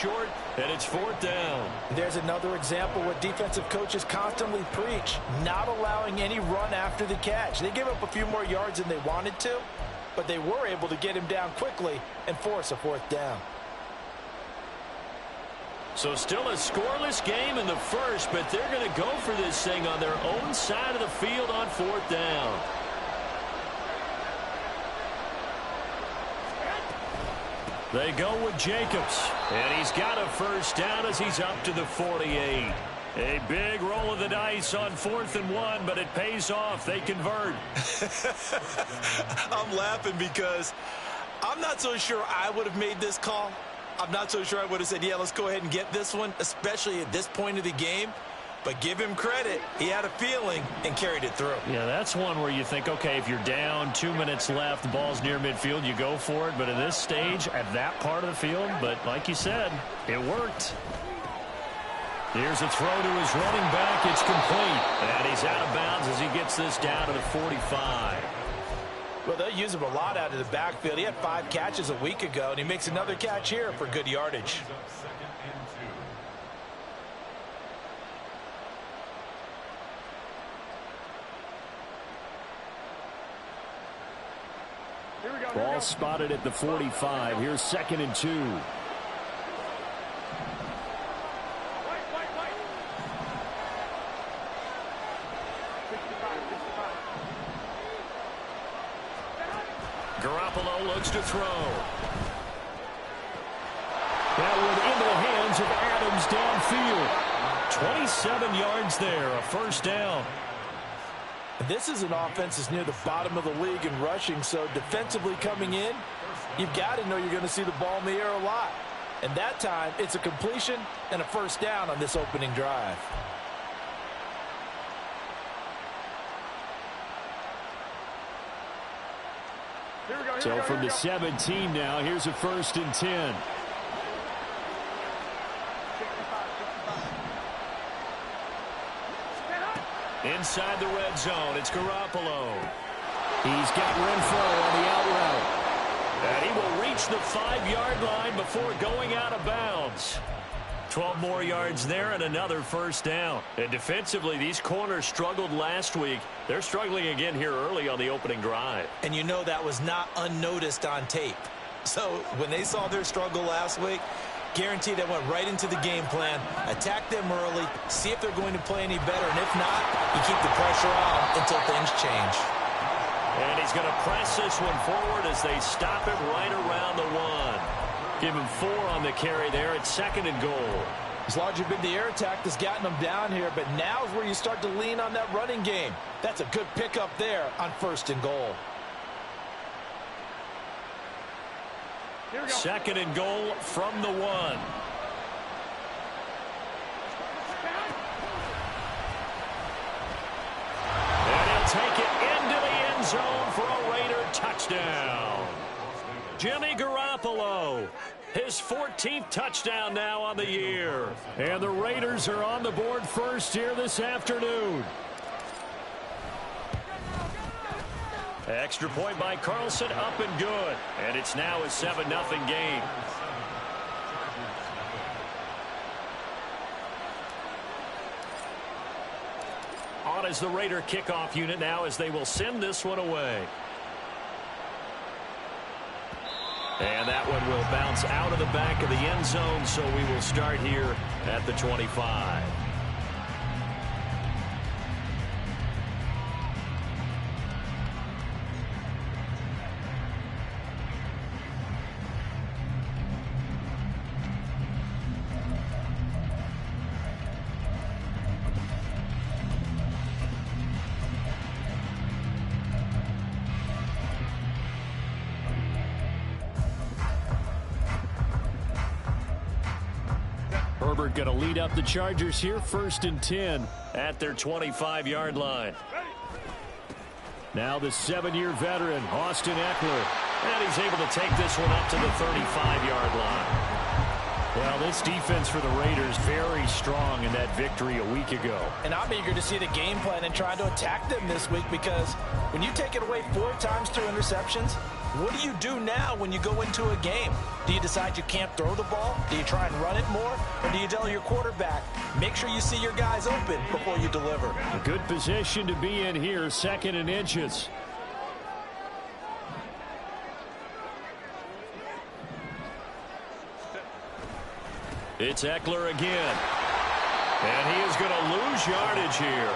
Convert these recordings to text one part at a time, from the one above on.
short, and it's 4th down. There's another example what defensive coaches constantly preach, not allowing any run after the catch. They gave up a few more yards than they wanted to, but they were able to get him down quickly and force a 4th down. So still a scoreless game in the first, but they're going to go for this thing on their own side of the field on 4th down. They go with Jacobs, and he's got a 1st down as he's up to the 48. A big roll of the dice on 4th and 1, but it pays off. They convert. I'm laughing because I'm not so sure I would have made this call. I'm not so sure I would have said, yeah, let's go ahead and get this one, especially at this point of the game. But give him credit. He had a feeling and carried it through. Yeah, that's one where you think, okay, if you're down, 2 minutes left, the ball's near midfield, you go for it. But at this stage, at that part of the field, but like you said, it worked. Here's a throw to his running back. It's complete. And he's out of bounds as he gets this down to the 45. Well, they'll use him a lot out of the backfield. He had 5 catches a week ago, and he makes another catch here for good yardage. Ball spotted at the 45. Here's 2nd and 2. Garoppolo looks to throw. That one into the hands of Adams downfield. 27 yards there, a 1st down. This is an offense that's near the bottom of the league in rushing, so defensively coming in, you've got to know you're going to see the ball in the air a lot. And that time, it's a completion and a 1st down on this opening drive. So from the 17 now, here's a 1st and 10. Inside the red zone, it's Garoppolo. He's got Renfro on the out route. And he will reach the 5-yard line before going out of bounds. 12 more yards there and another 1st down. And defensively, these corners struggled last week. They're struggling again here early on the opening drive. And you know that was not unnoticed on tape. So when they saw their struggle last week, guaranteed they went right into the game plan, attack them early, see if they're going to play any better, and if not, you keep the pressure on until things change. And he's going to press this one forward as they stop it right around the 1. Give him 4 on the carry there. It's 2nd and goal. As large as been the air attack that's gotten them down here, but now is where you start to lean on that running game. That's a good pickup there on 1st and goal. 2nd and goal from the 1. And he'll take it into the end zone for a Raider touchdown. Jimmy Garoppolo, his 14th touchdown now on the year. And the Raiders are on the board first here this afternoon. Extra point by Carlson, up and good. And it's now a 7-0 game. On is the Raider kickoff unit now as they will send this one away. And that one will bounce out of the back of the end zone, so we will start here at the 25. Herbert going to lead up the Chargers here, 1st and 10 at their 25-yard line. Now the 7-year veteran, Austin Eckler. And he's able to take this one up to the 35-yard line. Well, this defense for the Raiders very strong in that victory a week ago. And I'm eager to see the game plan and try to attack them this week, because when you take it away 4 times through interceptions, What do you do now when you go into a game? Do you decide you can't throw the ball? Do you try and run it more? Or do you tell your quarterback, make sure you see your guys open before you deliver? A good position to be in here, 2nd and inches. It's Ekeler again. And he is going to lose yardage here.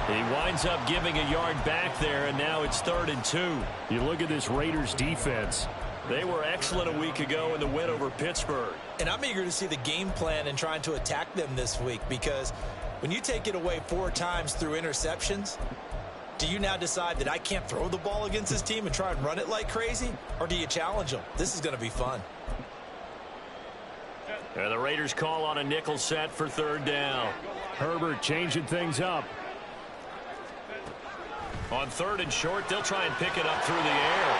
He winds up giving a yard back there, and now it's 3rd and 2. You look at this Raiders defense. They were excellent a week ago in the win over Pittsburgh. And I'm eager to see the game plan and trying to attack them this week, because when you take it away 4 times through interceptions, do you now decide that I can't throw the ball against this team and try and run it like crazy? Or do you challenge them? This is going to be fun. And the Raiders call on a nickel set for 3rd down. Herbert changing things up. On 3rd and short, they'll try and pick it up through the air.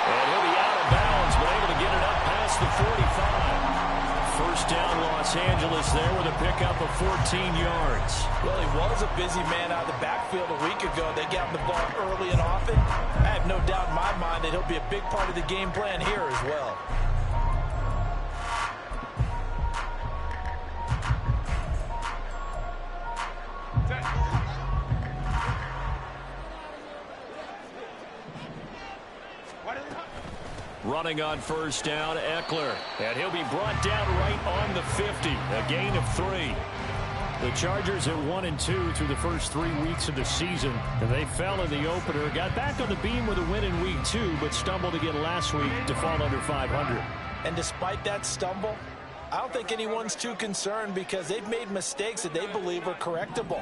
And he'll be out of bounds, but able to get it up past the 45. 1st down, Los Angeles there with a pickup of 14 yards. Well, he was a busy man out of the backfield a week ago. They got him the ball early and often. I have no doubt in my mind that he'll be a big part of the game plan here as well. Running on 1st down, Ekeler. And he'll be brought down right on the 50. A gain of 3. The Chargers at 1-2 through the first 3 weeks of the season. And they fell in the opener. Got back on the beam with a win in week 2, but stumbled again last week to fall under 500. And despite that stumble, I don't think anyone's too concerned, because they've made mistakes that they believe are correctable.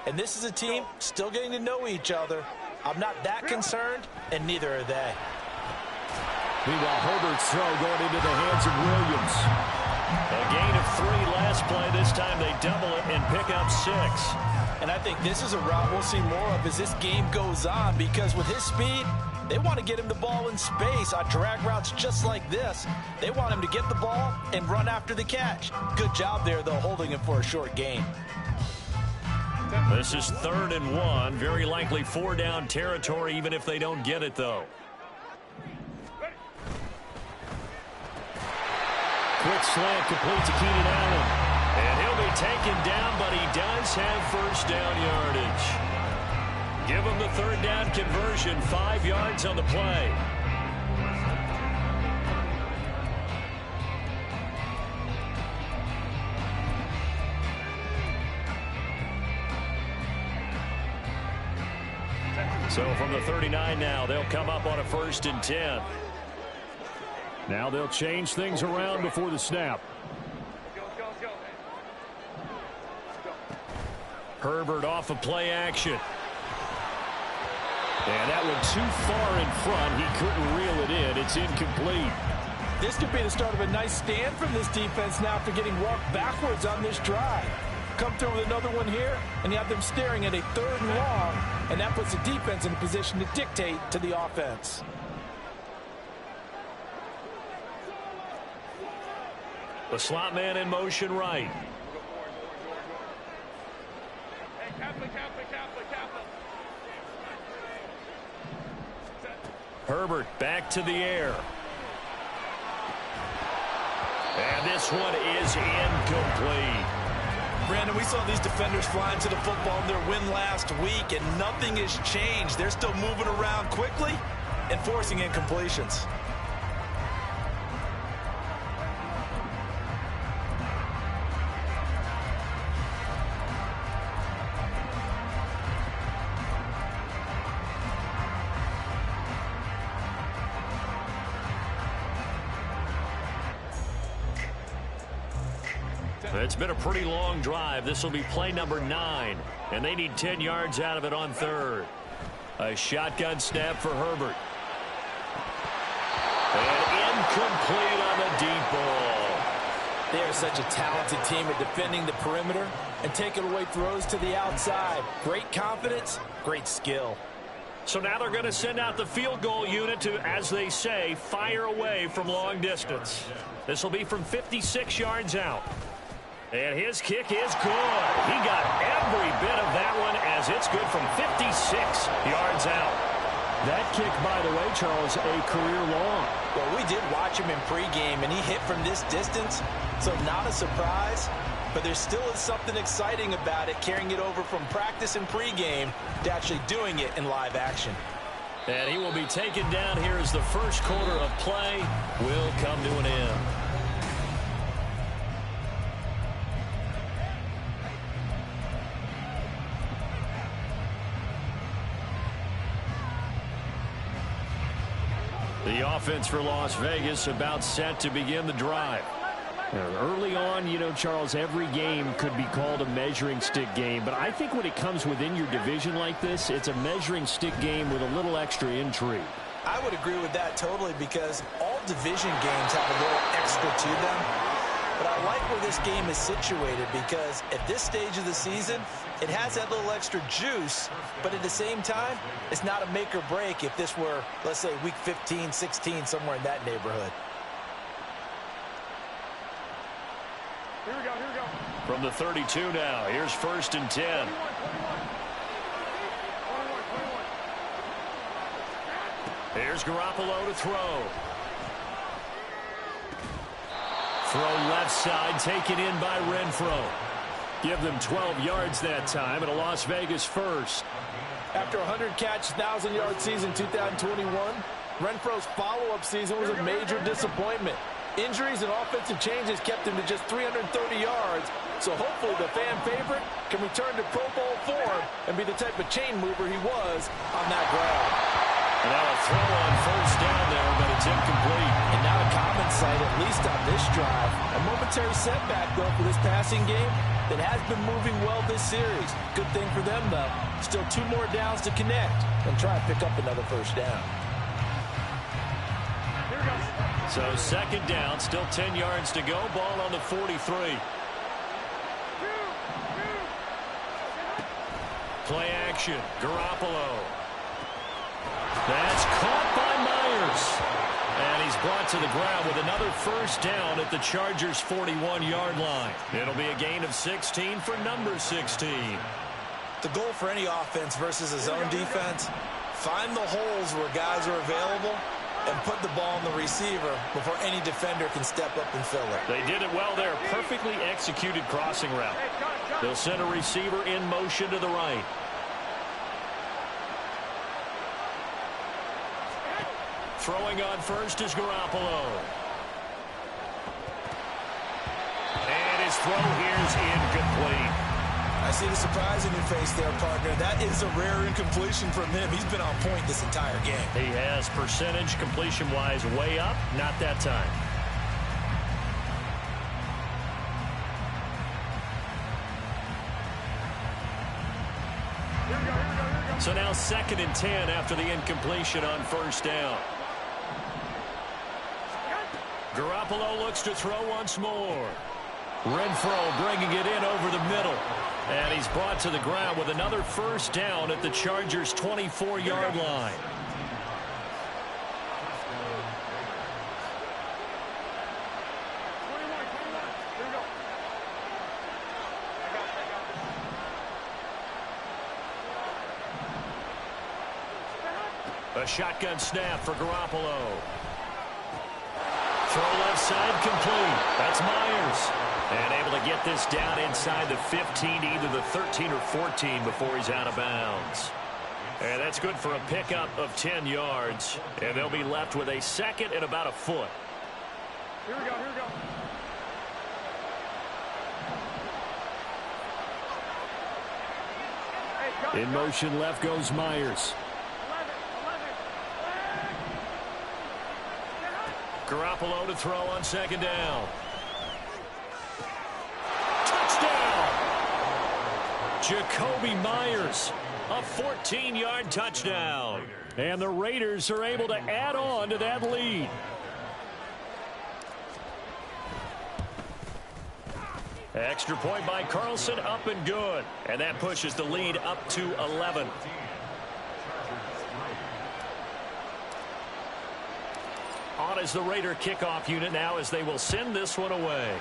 And this is a team still getting to know each other. I'm not that concerned, and neither are they. Meanwhile, Herbert's throw going into the hands of Williams. A gain of 3 last play. This time they double it and pick up 6. And I think this is a route we'll see more of as this game goes on, because with his speed, they want to get him the ball in space on drag routes just like this. They want him to get the ball and run after the catch. Good job there, though, holding him for a short gain. This is 3rd and 1. Very likely 4-down territory, even if they don't get it, though. Quick slant complete to Keenan Allen. And he'll be taken down, but he does have 1st down yardage. Give him the 3rd down conversion, 5 yards on the play. So from the 39 now, they'll come up on a 1st and 10. Now they'll change things around before the snap. Herbert off of play action. And that one too far in front. He couldn't reel it in. It's incomplete. This could be the start of a nice stand from this defense now after getting walked backwards on this drive. Come through with another one here, and you have them staring at a 3rd and long, and that puts the defense in a position to dictate to the offense. The slot man in motion right. Herbert back to the air. And this one is incomplete. Brandon, we saw these defenders flying to the football in their win last week, and nothing has changed. They're still moving around quickly and forcing incompletions. It's been a pretty long drive. This will be play number 9, and they need 10 yards out of it on 3rd. A shotgun snap for Herbert. And incomplete on the deep ball. They are such a talented team at defending the perimeter and taking away throws to the outside. Great confidence, great skill. So now they're going to send out the field goal unit to, as they say, fire away from long distance. This will be from 56 yards out. And his kick is good. He got every bit of that one as it's good from 56 yards out. That kick, by the way, Charles, a career long. Well, we did watch him in pregame, and he hit from this distance, so not a surprise. But there still is something exciting about it, carrying it over from practice and pregame to actually doing it in live action. And he will be taken down here as the first quarter of play will come to an end. The offense for Las Vegas about set to begin the drive. Early on, you know, Charles, every game could be called a measuring stick game. But I think when it comes within your division like this, it's a measuring stick game with a little extra intrigue. I would agree with that totally, because all division games have a little extra to them. But I like where this game is situated, because at this stage of the season, it has that little extra juice. But at the same time, it's not a make or break if this were, let's say, week 15, 16, somewhere in that neighborhood. Here we go. From the 32 now, here's 1st and 10. 21. Here's Garoppolo to throw. Throw left side, taken in by Renfrow. Give them 12 yards that time, and a Las Vegas first. After a 100-catch, 1,000-yard season 2021, Renfro's follow-up season was a major disappointment. Injuries and offensive changes kept him to just 330 yards, so hopefully the fan favorite can return to Pro Bowl form and be the type of chain mover he was on that ground. And now a throw on 1st down there, but it's incomplete. And not a common sight, at least on this drive. A momentary setback, though, for this passing game that has been moving well this series. Good thing for them, though. Still 2 more downs to connect and try to pick up another 1st down. So 2nd down, still 10 yards to go. Ball on the 43. Play action. Garoppolo. That's caught by Myers. And he's brought to the ground with another 1st down at the Chargers' 41-yard line. It'll be a gain of 16 for number 16. The goal for any offense versus a zone defense, find the holes where guys are available and put the ball on the receiver before any defender can step up and fill it. They did it well there. Perfectly executed crossing route. They'll send a receiver in motion to the right. Throwing on 1st is Garoppolo. And his throw here is incomplete. I see the surprise in your face there, partner. That is a rare incompletion from him. He's been on point this entire game. He has percentage completion-wise way up. Not that time. Here we go. So now 2nd and 10 after the incompletion on 1st down. Garoppolo looks to throw once more. Renfrow bringing it in over the middle. And he's brought to the ground with another 1st down at the Chargers' 24-yard line. A shotgun snap for Garoppolo. Throw left side complete. That's Myers. And able to get this down inside the 15, either the 13 or 14 before he's out of bounds. And that's good for a pickup of 10 yards. And they'll be left with a 2nd and about a foot. Here we go. In motion left goes Myers. 11. Garoppolo to throw on 2nd down. Touchdown! Jakobi Myers, a 14-yard touchdown. And the Raiders are able to add on to that lead. Extra point by Carlson, up and good. And that pushes the lead up to 11. On is the Raider kickoff unit now as they will send this one away.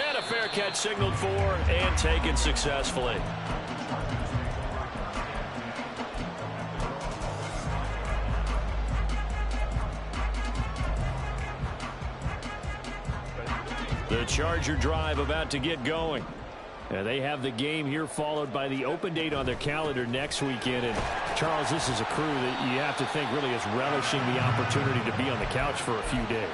And a fair catch signaled for and taken successfully. The Charger drive about to get going. They have the game here followed by the open date on their calendar next weekend. And Charles, this is a crew that you have to think really is relishing the opportunity to be on the couch for a few days.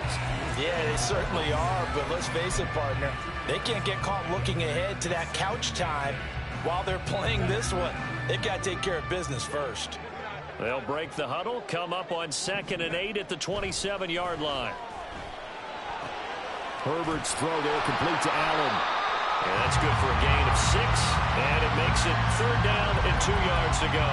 Yeah, they certainly are, but let's face it, partner. They can't get caught looking ahead to that couch time while they're playing this one. They've got to take care of business first. They'll break the huddle, come up on 2nd and 8 at the 27-yard line. Herbert's throw there complete to Allen. And that's good for a gain of 6, and it makes it 3rd down and 2 yards to go.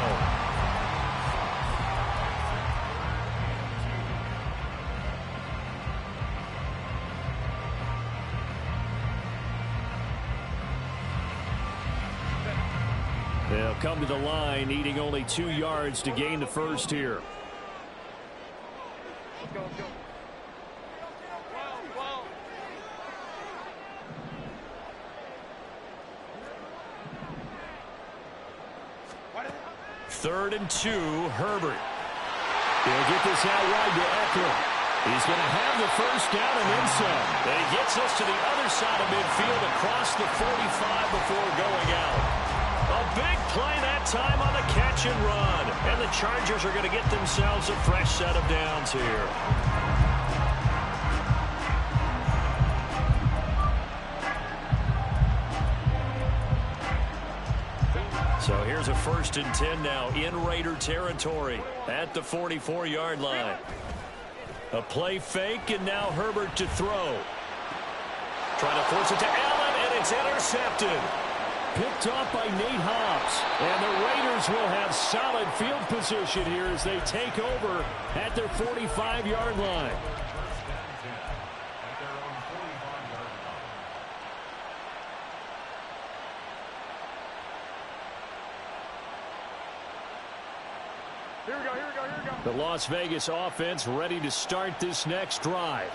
They'll come to the line, needing only 2 yards to gain the first here. Let's go, let's go. Third and 2, Herbert. He'll get this out wide to Eckler. He's going to have the first down and then some. And he gets us to the other side of midfield across the 45 before going out. A big play that time on the catch and run. And the Chargers are going to get themselves a fresh set of downs here. So here's a 1st and 10 now in Raider territory at the 44-yard line. A play fake, and now Herbert to throw. Trying to force it to Allen, and it's intercepted. Picked off by Nate Hobbs. And the Raiders will have solid field position here as they take over at their 45-yard line. Here we go, here we go, here we go. The Las Vegas offense ready to start this next drive.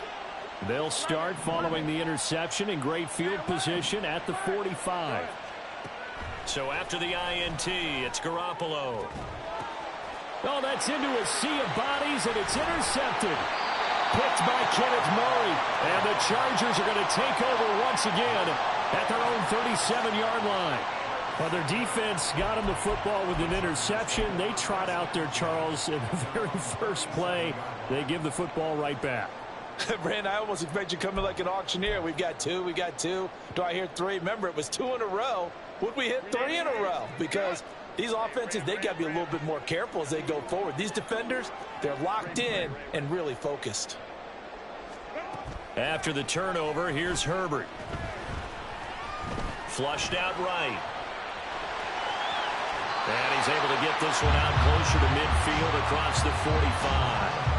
They'll start following the interception in great field position at the 45. So after the INT, it's Garoppolo. Oh, that's into a sea of bodies, and it's intercepted. Picked by Kenneth Murray. And the Chargers are going to take over once again at their own 37-yard line. Well, their defense got him the football with an interception. They trot out there, Charles, in the very first play. They give the football right back. Brandon, I almost expect you to come in like an auctioneer. We've got 2, we got 2. Do I hear 3? Remember, it was 2 in a row. Would we hit 3 in a row? Because these offenses, they got to be a little bit more careful as they go forward. These defenders, they're locked in and really focused. After the turnover, here's Herbert. Flushed out right. And he's able to get this one out closer to midfield across the 45.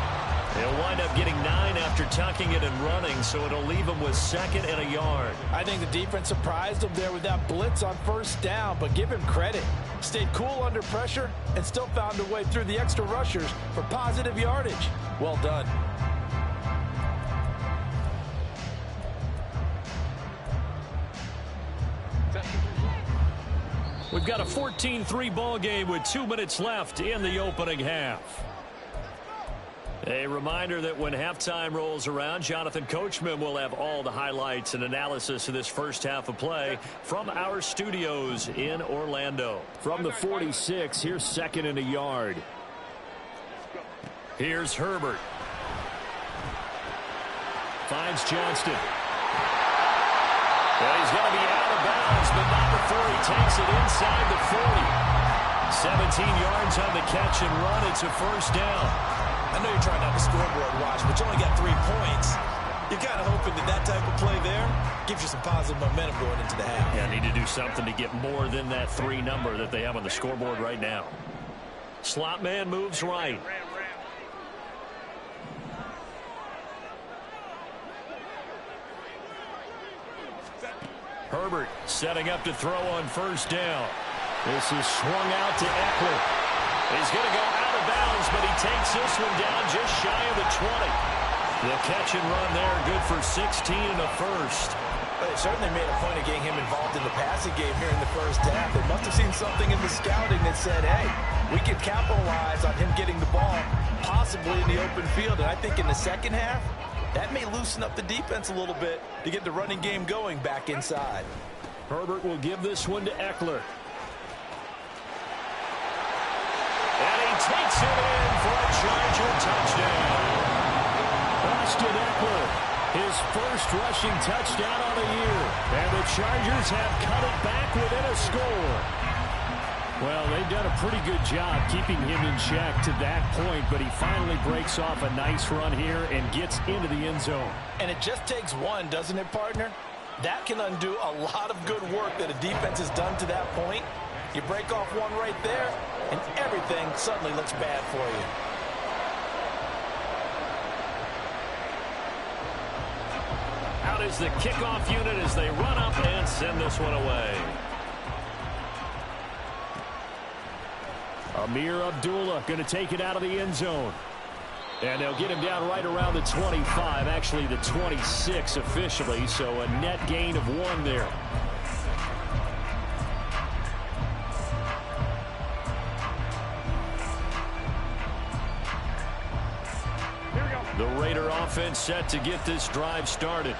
He'll wind up getting 9 after tucking it and running, so it'll leave him with 2nd and a yard. I think the defense surprised him there with that blitz on 1st down, but give him credit. Stayed cool under pressure and still found a way through the extra rushers for positive yardage. Well done. We've got a 14-3 ball game with 2 minutes left in the opening half. A reminder that when halftime rolls around, Jonathan Coachman will have all the highlights and analysis of this first half of play from our studios in Orlando. From the 46, here's 2nd and a yard. Here's Herbert. Finds Johnston. And he's going to be out of bounds, but not before he takes it inside the 40. 17 yards on the catch and run. It's a 1st down. I know you're trying not to scoreboard watch, but you only got 3 points. You're kind of hoping that that type of play there gives you some positive momentum going into the half. Yeah, need to do something to get more than that 3 number that they have on the scoreboard right now. Slot man moves right. Herbert setting up to throw on 1st down. This is swung out to Eckler. He's going to go out of bounds, but he takes this one down just shy of the 20. The catch and run there, good for 16 and a 1st. Well, they certainly made a point of getting him involved in the passing game here in the first half. They must have seen something in the scouting that said, hey, we can capitalize on him getting the ball possibly in the open field. And I think in the second half, That may loosen up the defense a little bit to get the running game going back inside. Herbert will give this one to Eckler. And he takes it in for a Charger touchdown. Austin Eckler, his first rushing touchdown on the year. And the Chargers have cut it back within a score. Well, they've done a pretty good job keeping him in check to that point, but he finally breaks off a nice run here and gets into the end zone. And it just takes one, doesn't it, partner? That can undo a lot of good work that a defense has done to that point. You break off one right there, and everything suddenly looks bad for you. Out is the kickoff unit as they run up and send this one away. Amir Abdullah going to take it out of the end zone. And they'll get him down right around the 25, actually the 26 officially, so a net gain of 1 there. The Raider offense set to get this drive started.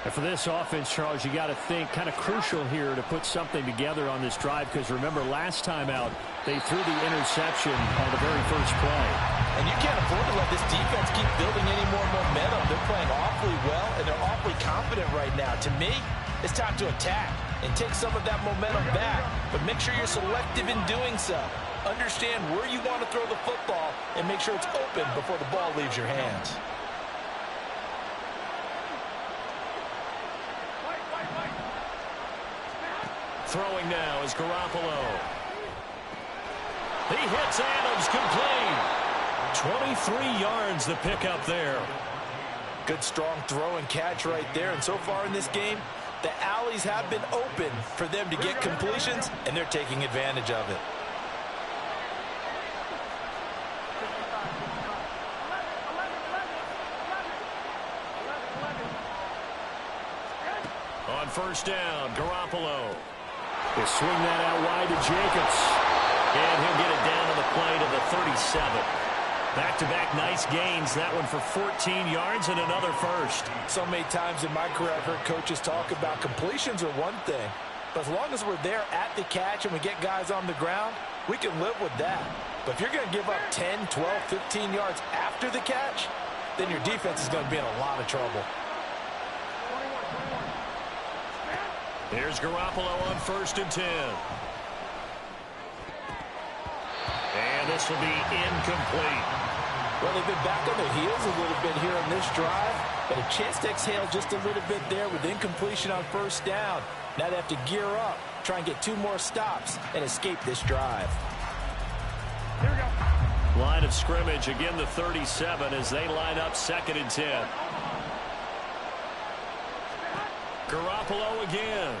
And for this offense, Charles, you got to think kind of crucial here to put something together on this drive, because remember last time out they threw the interception on the very first play. And you can't afford to let this defense keep building any more momentum. They're playing awfully well, and they're awfully confident right now. To me, it's time to attack and take some of that momentum back, but make sure you're selective in doing so. Understand where you want to throw the football and make sure it's open before the ball leaves your hands. Throwing now is Garoppolo. He hits Adams complete. 23 yards the pickup there. Good strong throw and catch right there. And so far in this game, the alleys have been open for them to get completions, and they're taking advantage of it. On first down, Garoppolo. They swing that out wide to Jacobs. And he'll get it down to the play to the 37. Back-to-back nice gains. That one for 14 yards and another first. So many times in my career I've heard coaches talk about completions are one thing. But as long as we're there at the catch and we get guys on the ground, we can live with that. But if you're going to give up 10, 12, 15 yards after the catch, then your defense is going to be in a lot of trouble. Here's Garoppolo on first and 10. And this will be incomplete. Well, they've been back on their heels a little bit here on this drive, but a chance to exhale just a little bit there with incompletion on first down. Now they have to gear up, try and get 2 more stops, and escape this drive. Here we go. Line of scrimmage, again the 37 as they line up second and 10. Garoppolo again.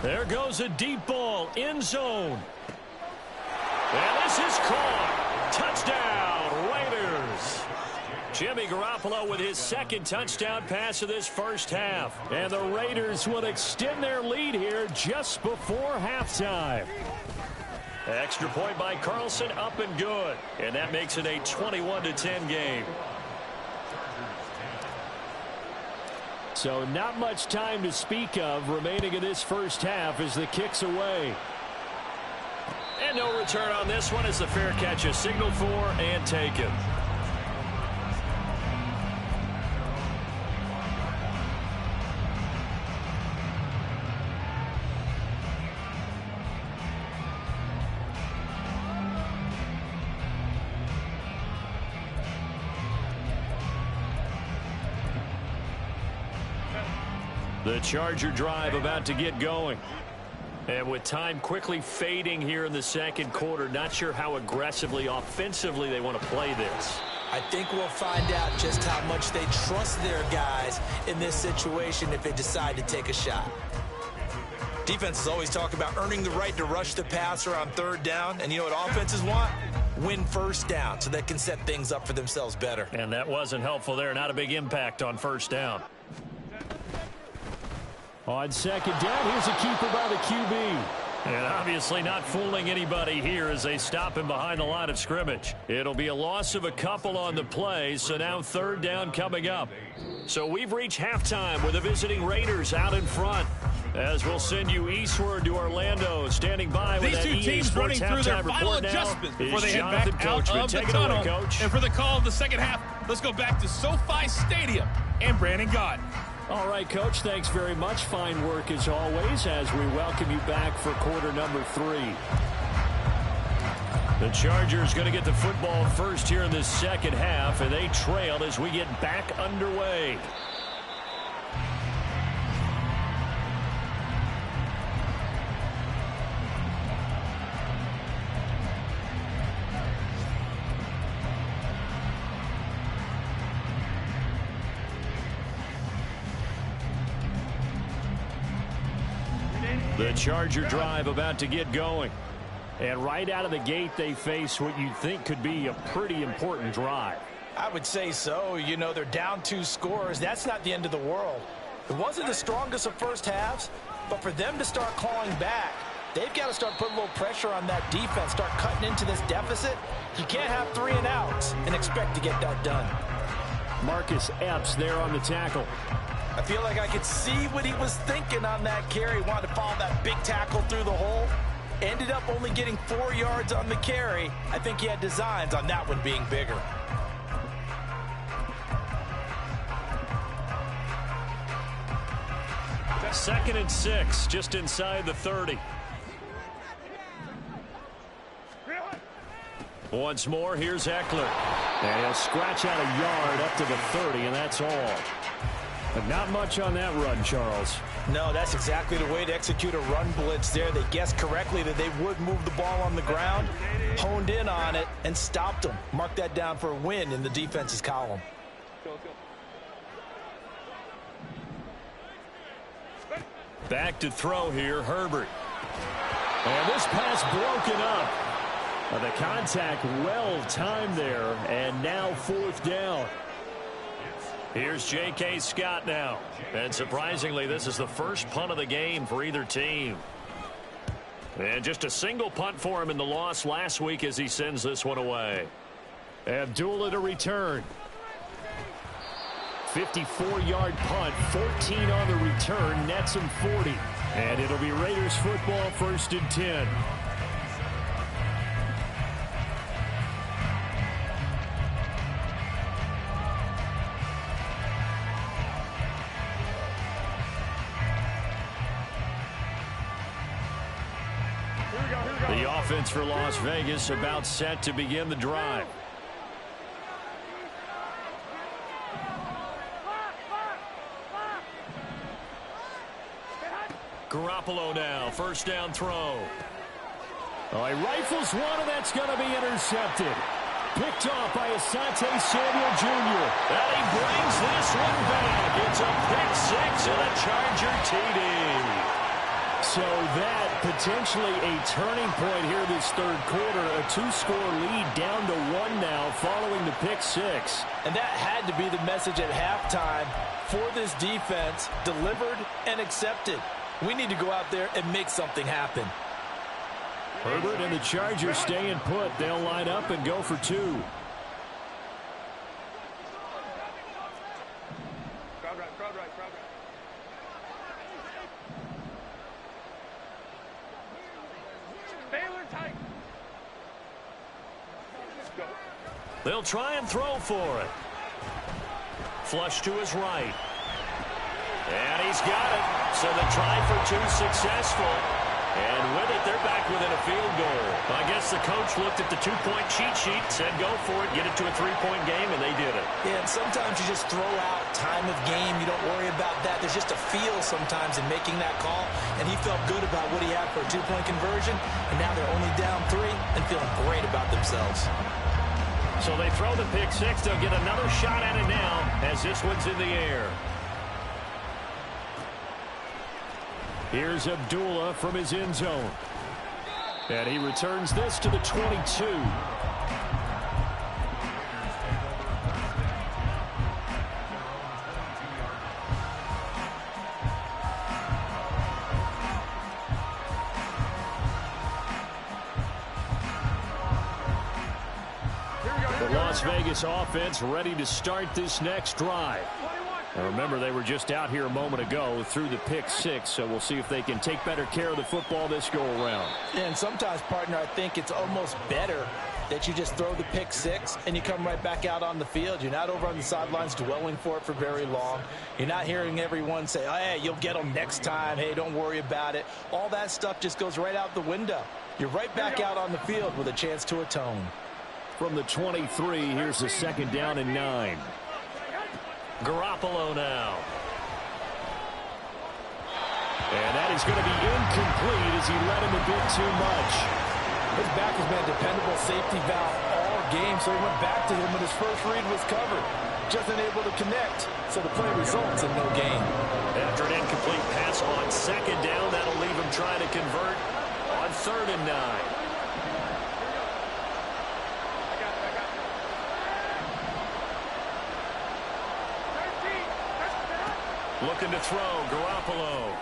There goes a deep ball, end zone. And this is caught. Touchdown, Raiders. Jimmy Garoppolo with his second touchdown pass of this first half. And the Raiders will extend their lead here just before halftime. Extra point by Carlson, up and good. And that makes it a 21-10 game. So not much time to speak of remaining in this first half as the kick's away. And no return on this one as the fair catch is signaled for and taken. The Charger drive about to get going. And with time quickly fading here in the second quarter, not sure how aggressively, offensively they want to play this. I think we'll find out just how much they trust their guys in this situation if they decide to take a shot. Defenses always talk about earning the right to rush the passer on third down. And you know what offenses want? Win first down so they can set things up for themselves better. And that wasn't helpful there. Not a big impact on first down. On second down, here's a keeper by the QB. And obviously not fooling anybody here as they stop him behind the line of scrimmage. It'll be a loss of a couple on the play, so now third down coming up. So we've reached halftime with the visiting Raiders out in front. As we'll send you eastward to Orlando, standing by with these two teams running through their final adjustments before they head back out of the tunnel. And for the call of the second half, let's go back to SoFi Stadium and Brandon Gaudin. All right, Coach, thanks very much. Fine work as always as we welcome you back for quarter number 3. The Chargers going to get the football first here in this second half, and they trail as we get back underway. The Charger drive about to get going. And right out of the gate, they face what you think could be a pretty important drive. I would say so. You know, they're down 2 scores. That's not the end of the world. It wasn't the strongest of first halves, but for them to start clawing back, they've got to start putting a little pressure on that defense, start cutting into this deficit. You can't have 3 and outs and expect to get that done. Marcus Epps there on the tackle. I feel like I could see what he was thinking on that carry. He wanted to follow that big tackle through the hole. Ended up only getting 4 yards on the carry. I think he had designs on that one being bigger. Second and 6, just inside the 30. Once more, here's Eckler. And he'll scratch out a yard up to the 30, and that's all. But not much on that run, Charles. No, that's exactly the way to execute a run blitz there. They guessed correctly that they would move the ball on the ground, honed in on it, and stopped them. Mark that down for a win in the defense's column. Back to throw here, Herbert. And this pass broken up. The contact well timed there, and now 4th down. Here's J.K. Scott now. And surprisingly, this is the first punt of the game for either team. And just a single punt for him in the loss last week as he sends this one away. Abdullah to return. 54-yard punt, 14 on the return, nets him 40. And it'll be Raiders football, 1st and 10. The offense for Las Vegas about set to begin the drive. Garoppolo now, 1st down throw. Oh, he rifles one, and that's going to be intercepted. Picked off by Asante Samuel Jr. And he brings this one back. It's a pick 6 and a Charger TD. So that potentially a turning point here this third quarter. A 2-score lead down to 1 now following the pick 6. And that had to be the message at halftime for this defense. Delivered and accepted. We need to go out there and make something happen. Herbert and the Chargers staying put. They'll line up and go for 2. Crowd right. Baylor tight. Let's go. They'll try and throw for it. Flush to his right. And he's got it. So the try for 2 successful. And with it, they're back within a field goal. I guess the coach looked at the 2-point cheat sheet, said go for it, get it to a 3-point game, and they did it. Yeah, and sometimes you just throw out time of game. You don't worry about that. There's just a feel sometimes in making that call. And he felt good about what he had for a 2-point conversion. And now they're only down 3 and feeling great about themselves. So they throw the pick 6. They'll get another shot at it now as this one's in the air. Here's Abdullah from his end zone. And he returns this to the 22. Vegas offense ready to start this next drive. Now remember, they were just out here a moment ago through the pick six, so we'll see if they can take better care of the football this go-around. And sometimes, partner, I think it's almost better that you just throw the pick six and you come right back out on the field. You're not over on the sidelines dwelling for it for very long. You're not hearing everyone say, oh, hey, you'll get them next time. Hey, don't worry about it. All that stuff just goes right out the window. You're right back out on the field with a chance to atone. From the 23, here's the 2nd down and 9. Garoppolo now. And that is going to be incomplete as he let him a bit too much. His back has been a dependable safety valve all game, so he went back to him when his first read was covered. Just unable to connect, so the play results in no gain. After an incomplete pass on 2nd down, that'll leave him trying to convert on 3rd and 9. Looking to throw, Garoppolo.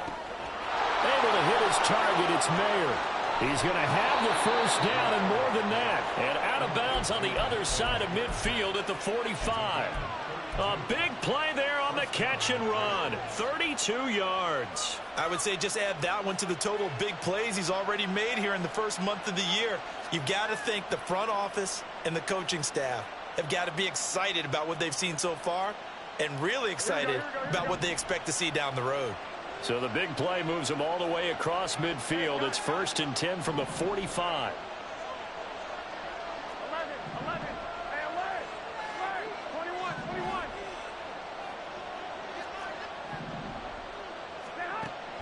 Able to hit his target, it's Mayer. He's going to have the 1st down and more than that. And out of bounds on the other side of midfield at the 45. A big play there on the catch and run. 32 yards. I would say just add that one to the total big plays he's already made here in the first month of the year. You've got to think the front office and the coaching staff have got to be excited about what they've seen so far and really excited about what they expect to see down the road. So the big play moves them all the way across midfield. It's 1st and 10 from the 45. 11. Hey, away.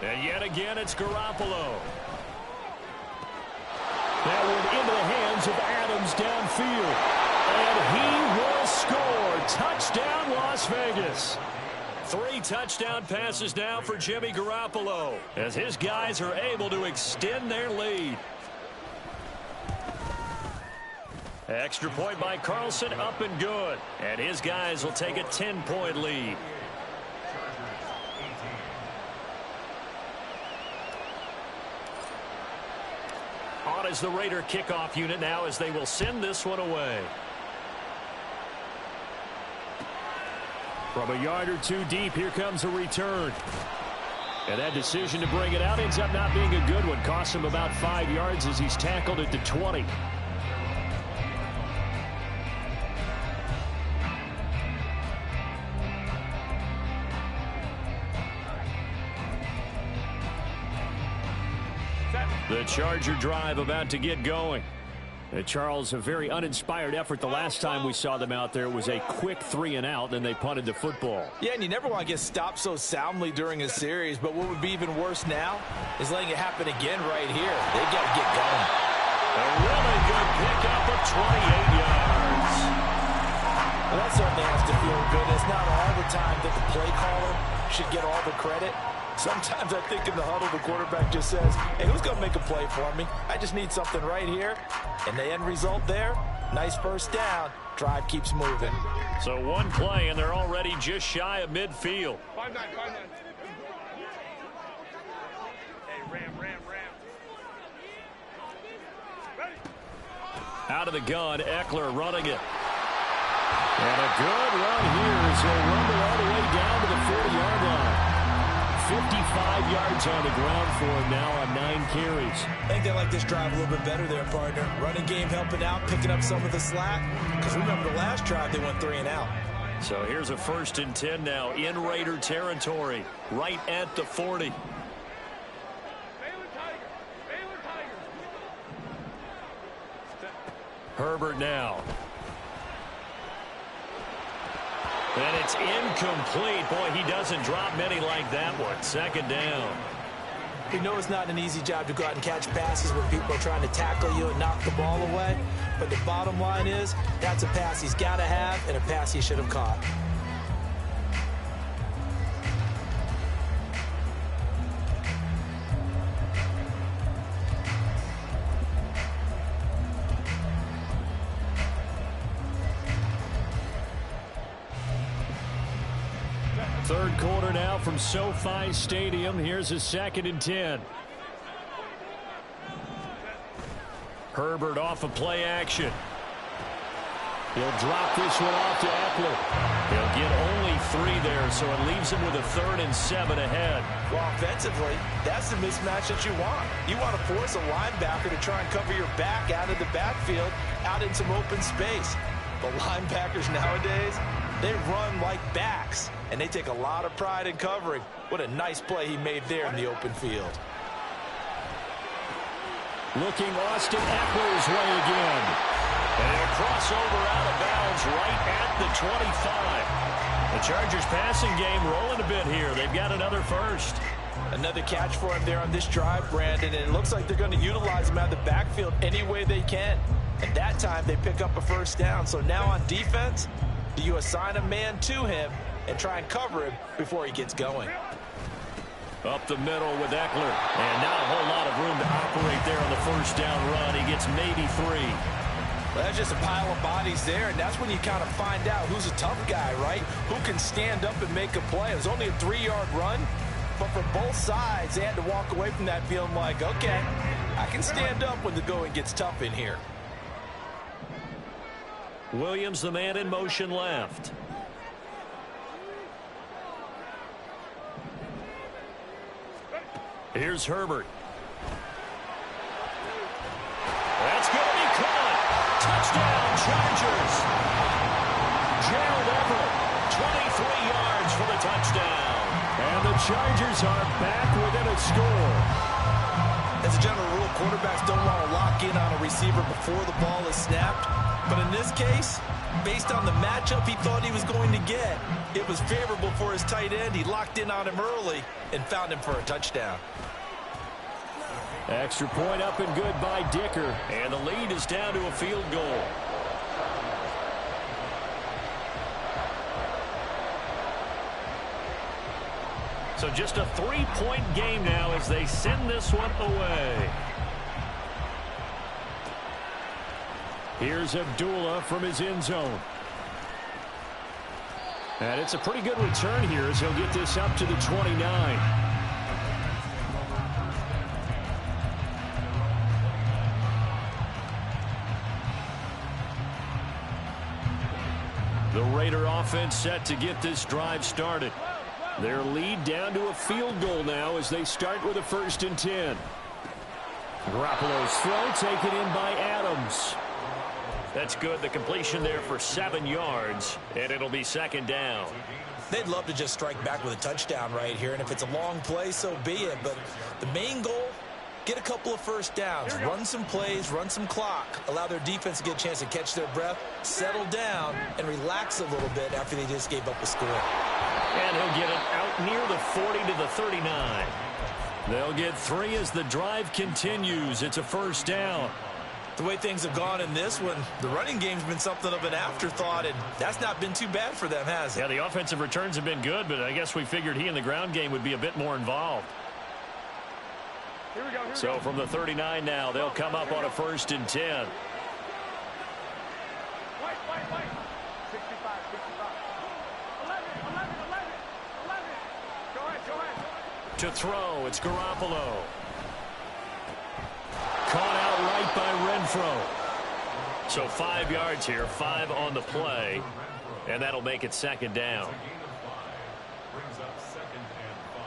21. And yet again, it's Garoppolo. That one into the hands of Adams downfield. And he will score. Touchdown, Las Vegas. 3 touchdown passes now for Jimmy Garoppolo as his guys are able to extend their lead. Extra point by Carlson, up and good. And his guys will take a 10-point lead. On is the Raider kickoff unit now as they will send this one away. From a yard or two deep, here comes a return. And that decision to bring it out ends up not being a good one. Costs him about 5 yards as he's tackled at the 20. The Charger drive about to get going. Charles, a very uninspired effort the last time we saw them out there. It was a quick 3 and out, and they punted the football. Yeah, and you never want to get stopped so soundly during a series, but what would be even worse now is letting it happen again right here. They've got to get going. A really good pickup of 28 yards. Well, that certainly has to feel good. It's not all the time that the play caller should get all the credit. Sometimes I think in the huddle, the quarterback just says, hey, who's going to make a play for me? I just need something right here. And the end result there, nice 1st down. Drive keeps moving. So 1 play, and they're already just shy of midfield. 5-9. Hey, ram. Ready. Out of the gun, Eckler running it. And a good run here as he'll rumble all the way down to the 40-yard line. 55 yards on the ground for him now on 9 carries. I think they like this drive a little bit better there, partner. Running game helping out, picking up some of the slack. Because remember the last drive, they went 3 and out. So here's a 1st and 10 now in Raider territory, right at the 40. Baylor Tiger. Herbert now. And it's incomplete. Boy, he doesn't drop many like that one. 2nd down. You know it's not an easy job to go out and catch passes when people are trying to tackle you and knock the ball away. But the bottom line is, that's a pass he's got to have and a pass he should have caught. Third quarter now from SoFi Stadium. Here's a 2nd and 10. Herbert off of play action. He'll drop this one off to Eckler. He'll get only 3 there, so it leaves him with a 3rd and 7 ahead. Well, offensively, that's the mismatch that you want. You want to force a linebacker to try and cover your back out of the backfield, out in some open space. But linebackers nowadays, they run like backs, and they take a lot of pride in covering. What a nice play he made there in the open field. Looking Austin Eckler's way again. And he'll cross over out of bounds right at the 25. The Chargers passing game rolling a bit here. They've got another first. Another catch for him there on this drive, Brandon, and it looks like they're going to utilize him out of the backfield any way they can. And that time they pick up a first down. So now on defense, do you assign a man to him and try and cover him before he gets going? Up the middle with Eckler. And not a whole lot of room to operate there on the first down run. He gets maybe 3. Well, that's just a pile of bodies there, and that's when you kind of find out who's a tough guy, right? Who can stand up and make a play. It was only a 3-yard run, but for both sides, they had to walk away from that feeling like, okay, I can stand up when the going gets tough in here. Williams, the man in motion left. Here's Herbert. That's going to be caught. Touchdown, Chargers. Gerald Everett, 23 yards for the touchdown. And the Chargers are back within a score. As a general rule, quarterbacks don't want to lock in on a receiver before the ball is snapped. But in this case, based on the matchup he thought he was going to get, it was favorable for his tight end. He locked in on him early and found him for a touchdown. Extra point up and good by Dicker. And the lead is down to a field goal. So just a 3-point game now as they send this one away. Here's Abdullah from his end zone. And it's a pretty good return here as he'll get this up to the 29. The Raider offense set to get this drive started. Their lead down to a field goal now as they start with a 1st and 10. Garoppolo's throw taken in by Adams. That's good. The completion there for 7 yards, and it'll be 2nd down. They'd love to just strike back with a touchdown right here, and if it's a long play, so be it. But the main goal, get a couple of first downs, run some plays, run some clock, allow their defense to get a chance to catch their breath, settle down, and relax a little bit after they just gave up a score. And he'll get it out near the 40 to the 39. They'll get 3 as the drive continues. It's a 1st down. The way things have gone in this one, the running game's been something of an afterthought, and that's not been too bad for them, has it? Yeah, the offensive returns have been good, but I guess we figured he in the ground game would be a bit more involved. Here we go. So from the 39 now, they'll come up on a 1st and 10. Wait. 65. 11. Go ahead. To throw, it's Garoppolo. Caught out right by Renfro. So 5 yards here, 5 on the play, and that'll make it 2nd down. Brings up 2nd and 5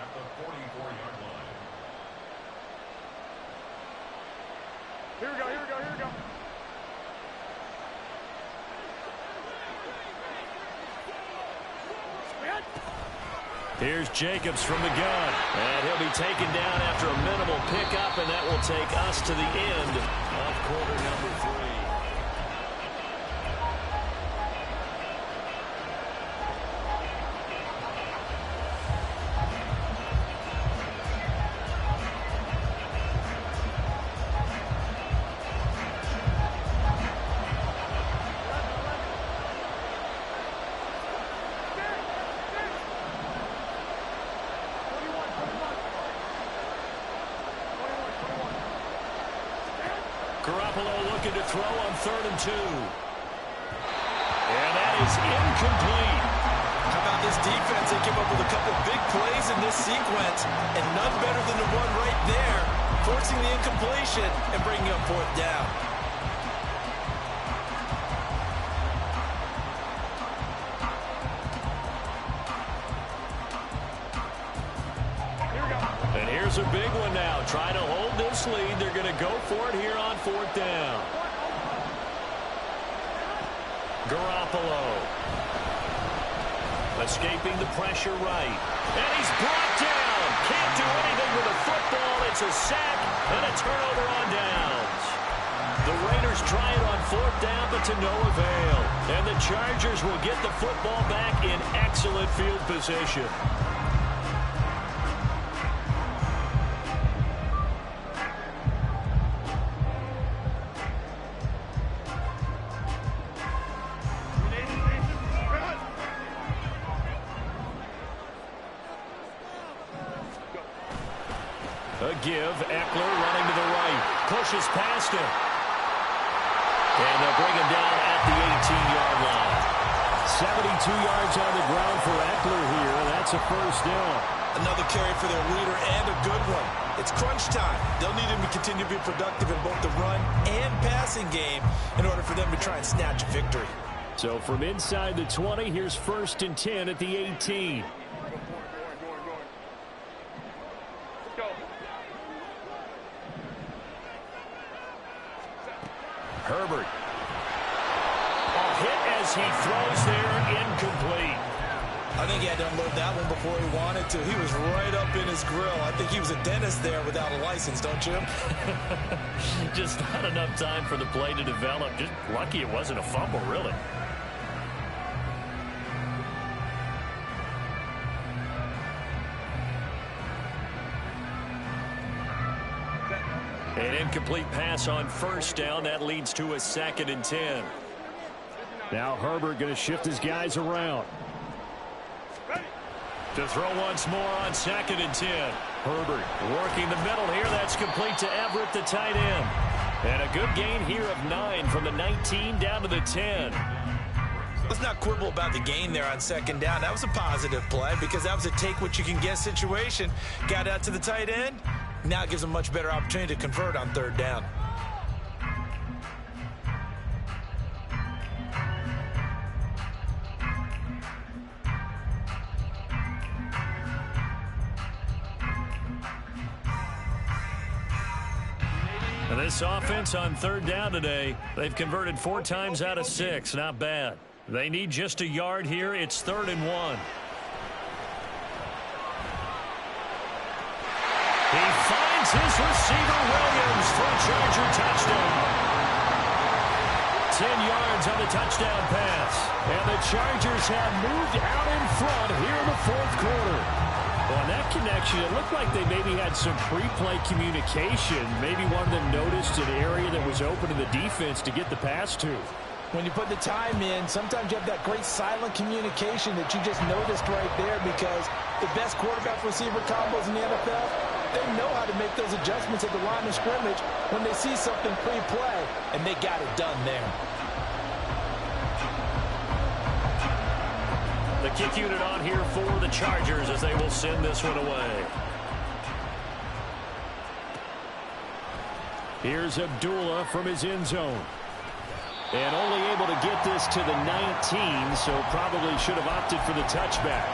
at the 44-yard line. Here we go. Here's Jacobs from the gun, and he'll be taken down after a minimal pickup, and that will take us to the end of quarter number 3. Garoppolo looking to throw on 3rd and 2. And that is incomplete. How about this defense? They came up with a couple big plays in this sequence, and none better than the one right there, forcing the incompletion and bringing up 4th down. is a big one now. Trying to hold this lead. They're going to go for it here on 4th down. Garoppolo. Escaping the pressure right. And he's brought down. Can't do anything with the football. It's a sack and a turnover on downs. The Raiders try it on 4th down, but to no avail. And the Chargers will get the football back in excellent field position. A give. Eckler running to the right. Pushes past him. And they'll bring him down at the 18-yard line. 72 yards on the ground for Eckler here. That's a 1st down. Another carry for their leader and a good one. It's crunch time. They'll need him to continue to be productive in both the run and passing game in order for them to try and snatch a victory. So from inside the 20, here's 1st and 10 at the 18. Herbert. A hit as he throws there, incomplete. I think he had to unload that one before he wanted to. He was right up in his grill. I think he was a dentist there without a license, don't you? Just not enough time for the play to develop. Just lucky it wasn't a fumble, really. An incomplete pass on 1st down. That leads to a 2nd and 10. Now Herbert going to shift his guys around. To throw once more on 2nd and 10. Herbert working the middle here. That's complete to Everett, the tight end. And a good gain here of 9 from the 19 down to the 10. Let's not quibble about the gain there on 2nd down. That was a positive play because that was a take-what-you-can-get situation. Got out to the tight end. Now it gives them a much better opportunity to convert on 3rd down. And this offense on 3rd down today, they've converted 4 times out of 6. Not bad. They need just a yard here. It's 3rd and 1. He finds his receiver, Williams, for a Charger touchdown. 10 yards on the touchdown pass. And the Chargers have moved out in front here in the 4th quarter. On that connection, it looked like they maybe had some pre-play communication. Maybe one of them noticed an area that was open to the defense to get the pass to. When you put the time in, sometimes you have that great silent communication that you just noticed right there because the best quarterback-receiver combos in the NFL, they know how to make those adjustments at the line of scrimmage when they see something pre-play, and they got it done there. The kick unit on here for the Chargers as they will send this one away. Here's Abdullah from his end zone. And only able to get this to the 19, so probably should have opted for the touchback.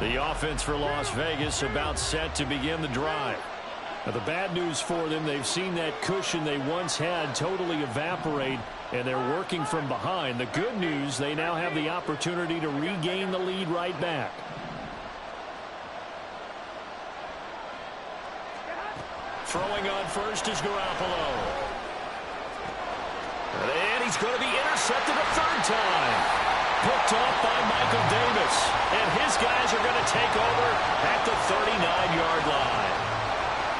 The offense for Las Vegas about set to begin the drive. Now, the bad news for them, they've seen that cushion they once had totally evaporate, and they're working from behind. The good news, they now have the opportunity to regain the lead right back. Throwing on first is Garoppolo. And he's going to be intercepted a 3rd time. Picked off by Michael Davis. And his guys are going to take over at the 39-yard line.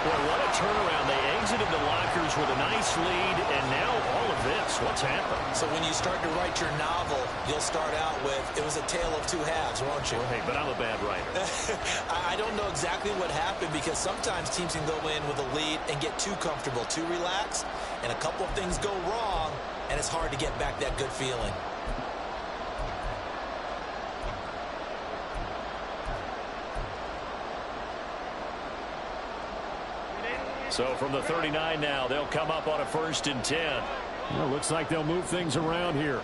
Boy, what a turnaround. They exited the lockers with a nice lead, and now all of this. What's happened? So when you start to write your novel, you'll start out with, it was a tale of 2 halves, won't you? Well, hey, but I'm a bad writer. I don't know exactly what happened because sometimes teams can go in with a lead and get too comfortable, too relaxed, and a couple of things go wrong, and it's hard to get back that good feeling. So from the 39 now, they'll come up on a 1st and 10. Well, looks like they'll move things around here.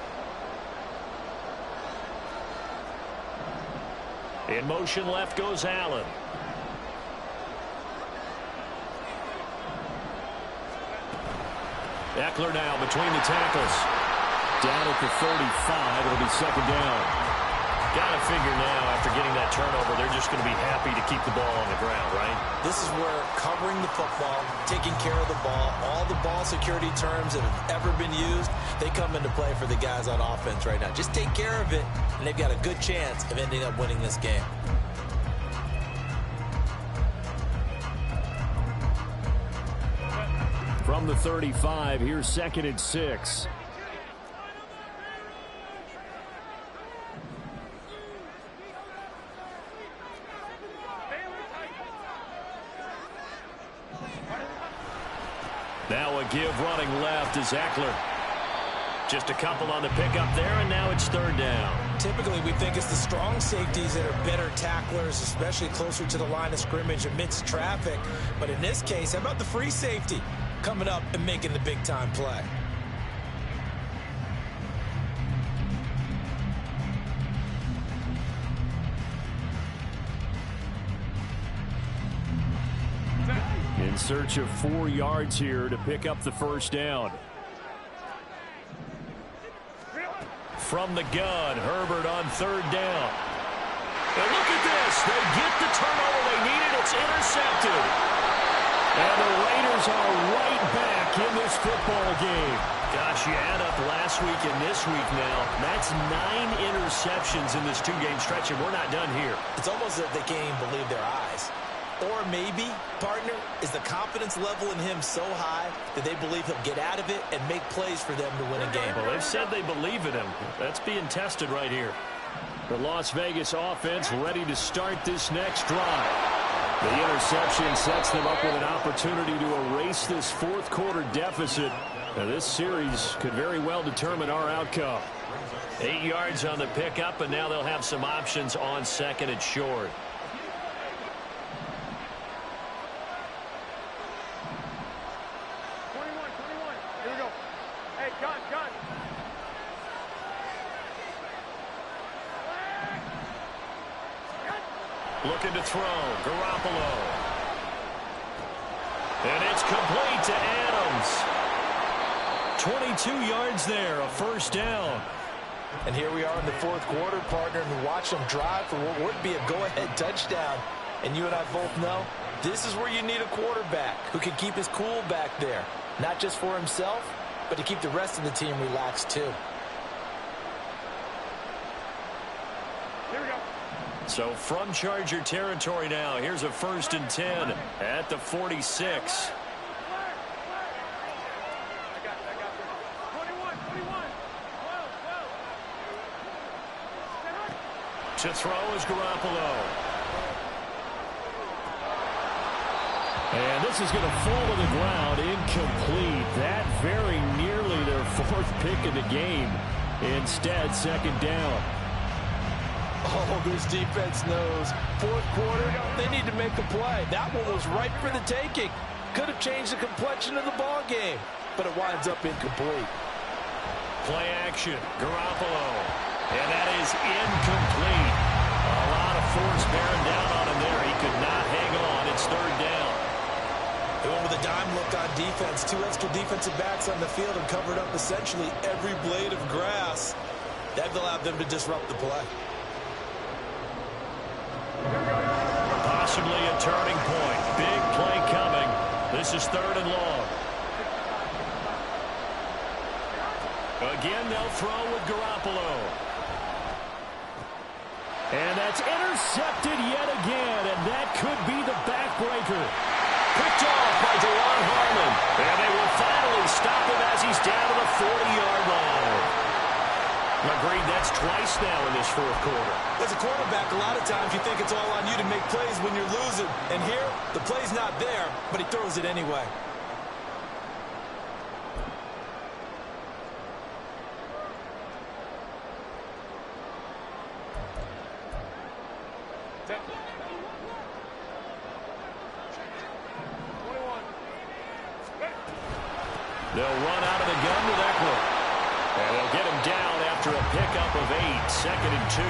In motion left goes Allen. Eckler now between the tackles. Down at the 35. It'll be 2nd down. Got to figure now, after getting that turnover, they're just going to be happy to keep the ball on the ground, right? This is where covering the football, taking care of the ball, all the ball security terms that have ever been used, they come into play for the guys on offense right now. Just take care of it, and they've got a good chance of ending up winning this game. From the 35, here's 2nd and 6. Now a give running left is Eckler. Just a couple on the pickup there, and now it's 3rd down. Typically, we think it's the strong safeties that are better tacklers, especially closer to the line of scrimmage amidst traffic. But in this case, how about the free safety coming up and making the big-time play? In search of 4 yards here to pick up the 1st down. From the gun, Herbert on 3rd down. And look at this. They get the turnover they needed. It's intercepted. And the Raiders are right back in this football game. Gosh, you add up last week and this week now. That's 9 interceptions in this 2-game stretch, and we're not done here. It's almost as if they can't even believe their eyes. Or maybe, partner, is the confidence level in him so high that they believe he'll get out of it and make plays for them to win a game. Well, they've said they believe in him. That's being tested right here. The Las Vegas offense ready to start this next drive. The interception sets them up with an opportunity to erase this 4th quarter deficit. Now, this series could very well determine our outcome. 8 yards on the pickup, and now they'll have some options on 2nd and short. Looking to throw, Garoppolo. And it's complete to Adams. 22 yards there, a 1st down. And here we are in the 4th quarter, partner, and watch them drive for what would be a go-ahead touchdown. And you and I both know this is where you need a quarterback who can keep his cool back there. Not just for himself, but to keep the rest of the team relaxed too. So from Charger territory now, here's a 1st and 10 at the 46. To throw is Garoppolo. And this is going to fall to the ground, incomplete. That very nearly their 4th pick of the game. Instead, 2nd down. Oh, this defense knows. 4th quarter, they need to make a play. That one was ripe for the taking. Could have changed the complexion of the ball game, but it winds up incomplete. Play action, Garoppolo. And that is incomplete. A lot of force bearing down on him there. He could not hang on. It's 3rd down. They went with a dime look on defense. 2 extra defensive backs on the field and covered up essentially every blade of grass. That allowed them to disrupt the play. Possibly a turning point. Big play coming. This is 3rd and long. Again, they'll throw with Garoppolo. And that's intercepted yet again, and that could be the backbreaker. Picked off by DeLon Harmon. And they will finally stop him as he's down to the 40-yard line. Agreed, that's twice now in this 4th quarter. As a quarterback, a lot of times you think it's all on you to make plays when you're losing. And here, the play's not there, but he throws it anyway. They'll run out of the gun with Eckler. And they'll get him down after a pickup of 8, 2nd and 2.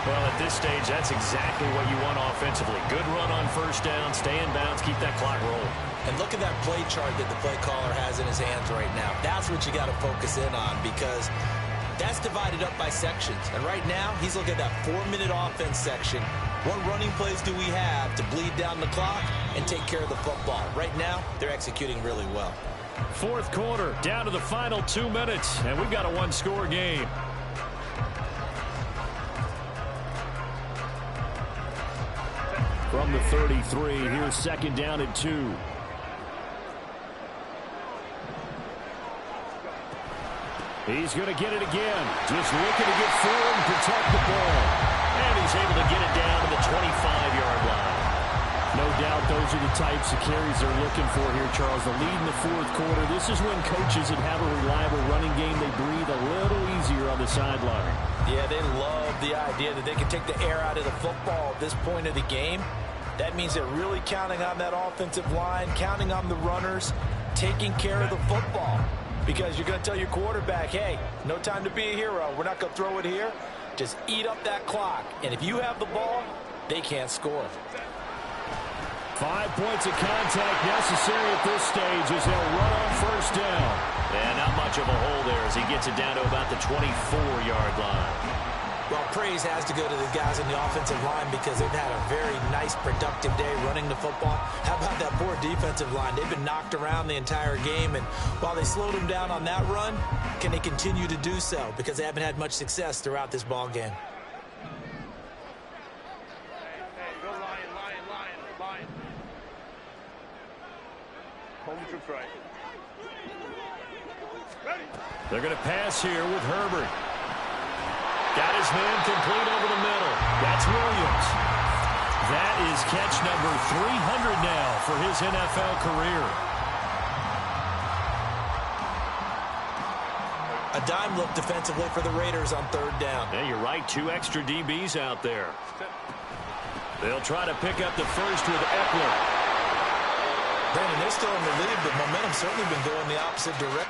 Well, at this stage, that's exactly what you want offensively. Good run on first down, stay in bounds, keep that clock rolling. And look at that play chart that the play caller has in his hands right now. That's what you got to focus in on, because that's divided up by sections. And right now, he's looking at that 4-minute offense section. What running plays do we have to bleed down the clock and take care of the football? Right now, they're executing really well. Fourth quarter, down to the final 2 minutes, and we've got a one-score game. From the 33, here's 2nd down and 2. He's going to get it again. Just looking to get forward and protect the ball. And he's able to get it down to the 25-yard line. No doubt those are the types of carries they're looking for here, Charles. The lead in the fourth quarter. This is when coaches that have a reliable running game, they breathe a little easier on the sideline. Yeah, they love the idea that they can take the air out of the football at this point of the game. That means they're really counting on that offensive line, counting on the runners, taking care of the football. Because you're going to tell your quarterback, hey, no time to be a hero. We're not going to throw it here. Just eat up that clock. And if you have the ball, they can't score. 5 points of contact necessary at this stage as they'll run on first down. And not much of a hole there as he gets it down to about the 24-yard line. Well, praise has to go to the guys in the offensive line because they've had a very nice, productive day running the football. How about that poor defensive line? They've been knocked around the entire game, and while they slowed them down on that run, can they continue to do so? Because they haven't had much success throughout this ball game. Go Lion. Home troops right. Ready. They're going to pass here with Herbert. Got his man complete over the middle. That's Williams. That is catch number 300 now for his NFL career. A dime look defensively for the Raiders on third down. Yeah, you're right. 2 extra DBs out there. They'll try to pick up the first with Eckler. Brandon, they're still in the lead, but momentum's certainly been going the opposite direction.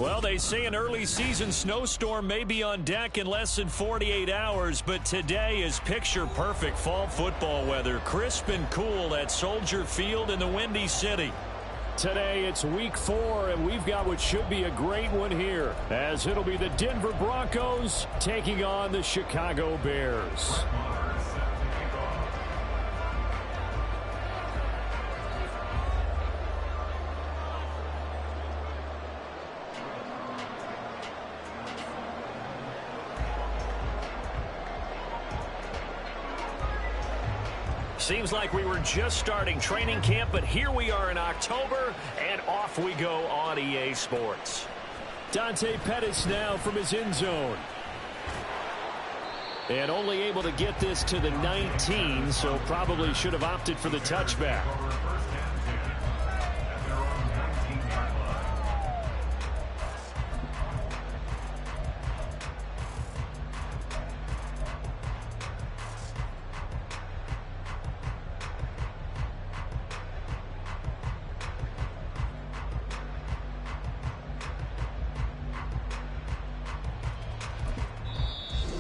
Well, they say an early season snowstorm may be on deck in less than 48 hours, but today is picture-perfect fall football weather. Crisp and cool at Soldier Field in the Windy City. Today it's week 4, and we've got what should be a great one here, as it'll be the Denver Broncos taking on the Chicago Bears. Seems like we were just starting training camp, but here we are in October, and off we go on EA Sports. Dante Pettis now from his end zone. And only able to get this to the 19, so probably should have opted for the touchback.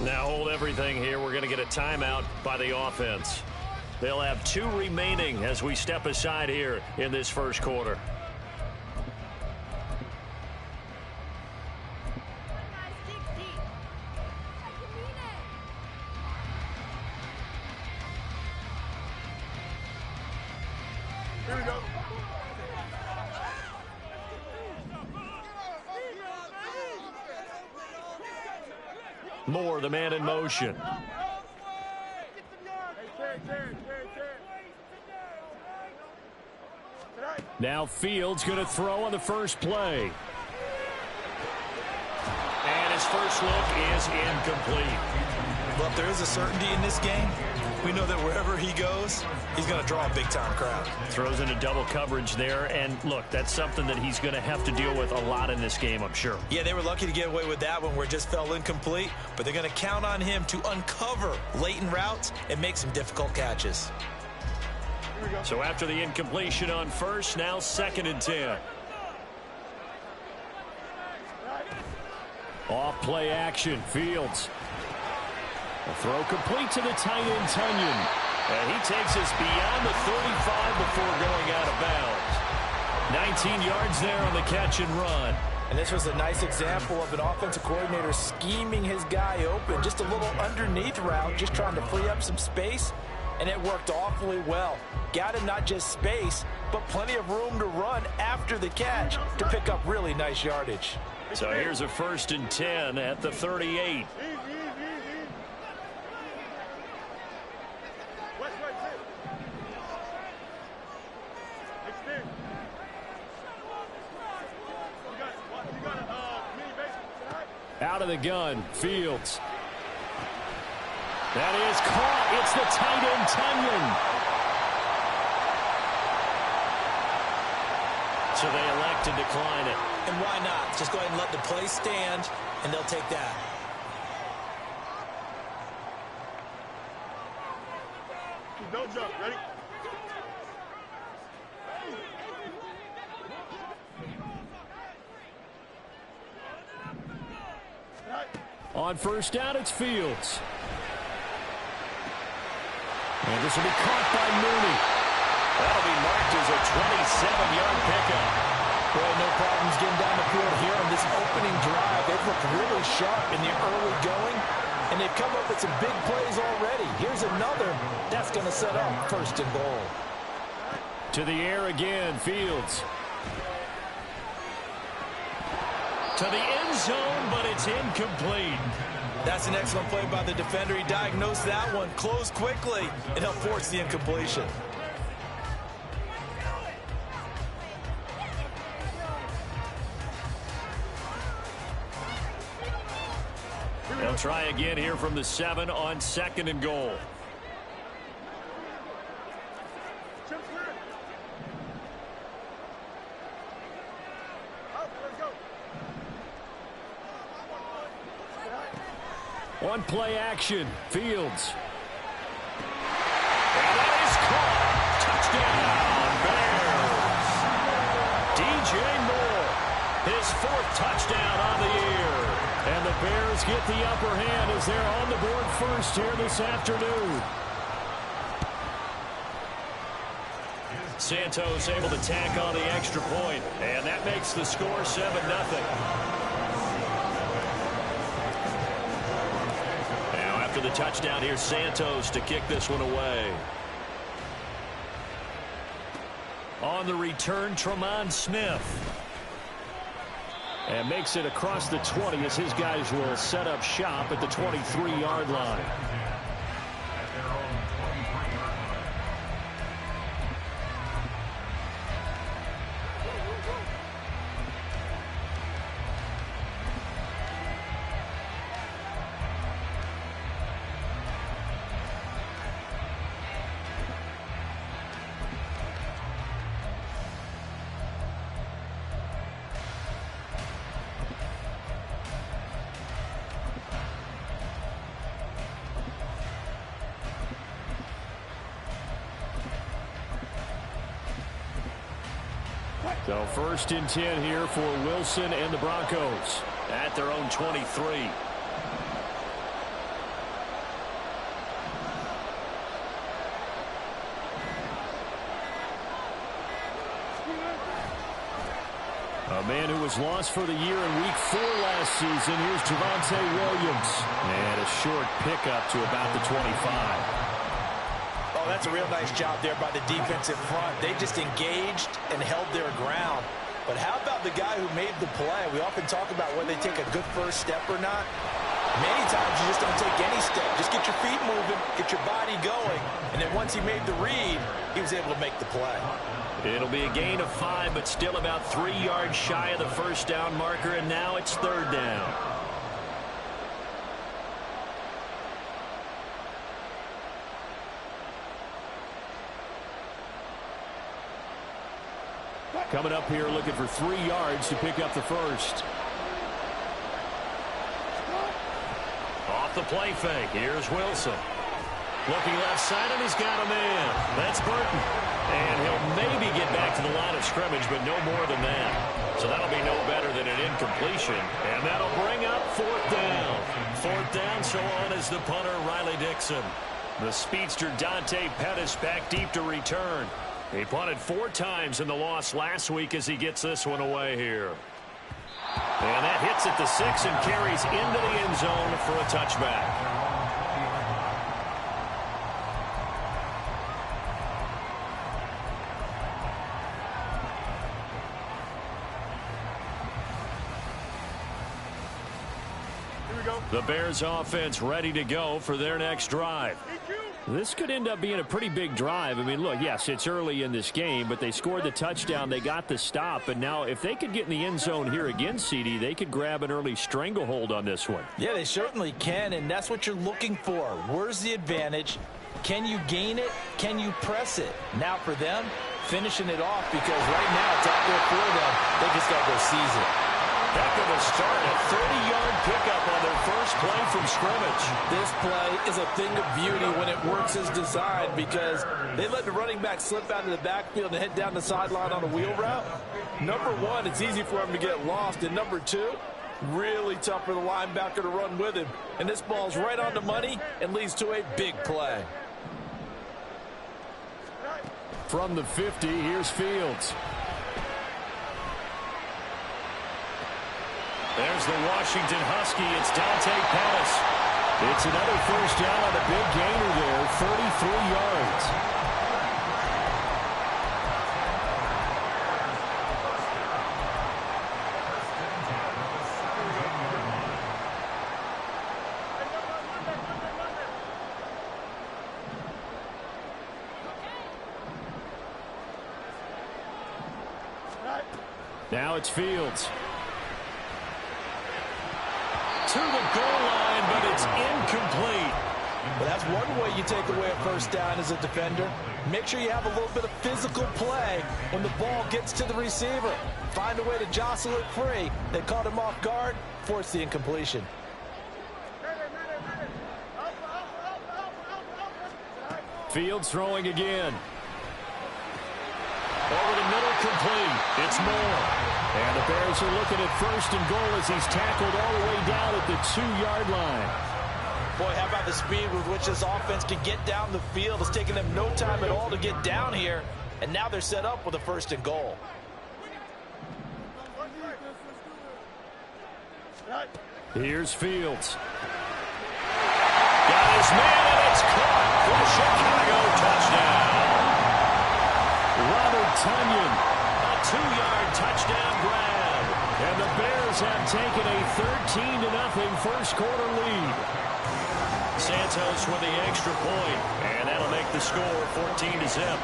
Now hold everything here. We're going to get a timeout by the offense. They'll have 2 remaining as we step aside here in this first quarter. Here we go. Moore, the man in motion. Now Fields going to throw on the first play. And his first look is incomplete. Well, if there is a certainty in this game, we know that wherever he goes, he's going to draw a big-time crowd. Throws into double coverage there, and look, that's something that he's going to have to deal with a lot in this game, I'm sure. Yeah, they were lucky to get away with that one where it just fell incomplete, but they're going to count on him to uncover latent routes and make some difficult catches. So after the incompletion on first, now 2nd and 10. Off play action, Fields. A throw complete to the tight end, Tunyon. And he takes us beyond the 35 before going out of bounds. 19 yards there on the catch and run. And this was a nice example of an offensive coordinator scheming his guy open. Just a little underneath route, just trying to free up some space. And it worked awfully well. Got him not just space, but plenty of room to run after the catch to pick up really nice yardage. So here's a 1st and 10 at the 38. Out of the gun, Fields. That is caught. It's the tight end, Tunyon. So they elect to decline it. And why not? Just go ahead and let the play stand, and they'll take that. Don't jump. Ready? On first down, it's Fields. And this will be caught by Mooney. That'll be marked as a 27-yard pickup. Well, no problems getting down the field here on this opening drive. They've looked really sharp in the early going, and they've come up with some big plays already. Here's another that's going to set up 1st and goal. To the air again, Fields. To the end zone, but it's incomplete. That's an excellent play by the defender. He diagnosed that one, closed quickly, and he'll force the incompletion. They'll try again here from the 7 on 2nd and goal. One play action, Fields. And that is caught. Touchdown, Bears. DJ Moore, his 4th touchdown on the year. And the Bears get the upper hand as they're on the board first here this afternoon. Santos able to tack on the extra point, and that makes the score 7-0. Now after the touchdown, here's Santos to kick this one away. On the return, Tremont Smith. And makes it across the 20 as his guys will set up shop at the 23-yard line. So 1st and 10 here for Wilson and the Broncos at their own 23. A man who was lost for the year in Week 4 last season. Here's Javonte Williams. And a short pickup to about the 25. Oh, that's a real nice job there by the defensive front. They just engaged and held their ground. But how about the guy who made the play? We often talk about whether they take a good first step or not. Many times you just don't take any step. Just get your feet moving, get your body going. And then once he made the read, he was able to make the play. It'll be a gain of 5, but still about 3 yards shy of the first down marker, and now it's 3rd down. Coming up here looking for 3 yards to pick up the first. Off the play fake. Here's Wilson. Looking left side, and he's got a man. That's Burton. And he'll maybe get back to the line of scrimmage, but no more than that. So that'll be no better than an incompletion. And that'll bring up 4th down. 4th down, so on is the punter, Riley Dixon. The speedster Dante Pettis back deep to return. He punted 4 times in the loss last week as he gets this one away here. And that hits at the 6 and carries into the end zone for a touchback. The Bears offense ready to go for their next drive. This could end up being a pretty big drive. I mean, look, yes, it's early in this game, but they scored the touchdown. They got the stop. And now if they could get in the end zone here again, CD, they could grab an early stranglehold on this one. Yeah, they certainly can, and that's what you're looking for. Where's the advantage? Can you gain it? Can you press it? Now for them, finishing it off, because right now it's out there for them. They just got to go seize it. Heck of a start, a 30-yard pickup on their first play from scrimmage. This play is a thing of beauty when it works as designed, because they let the running back slip out of the backfield and head down the sideline on a wheel route. Number one, it's easy for him to get lost. And number two, really tough for the linebacker to run with him. And this ball's right on the money and leads to a big play. From the 50, here's Fields. There's the Washington Husky. It's Dante Pettis. It's another first down on a big gainer there, 33 yards. Now it's Fields. To the goal line, but it's incomplete. Well, that's one way you take away a first down as a defender. Make sure you have a little bit of physical play when the ball gets to the receiver. Find a way to jostle it free. They caught him off guard, forced the incompletion. Fields throwing again. Over the middle, complete. It's Moore. And the Bears are looking at 1st and goal as he's tackled all the way down at the 2-yard line. Boy, how about the speed with which this offense can get down the field? It's taken them no time at all to get down here, and now they're set up with a 1st and goal. Here's Fields. Got his man, and it's caught for the Chicago touchdown. Robert Tonyan, a 2-yard touchdown grab. And the Bears have taken a 13-0 first quarter lead. Santos with the extra point, and that'll make the score 14-0.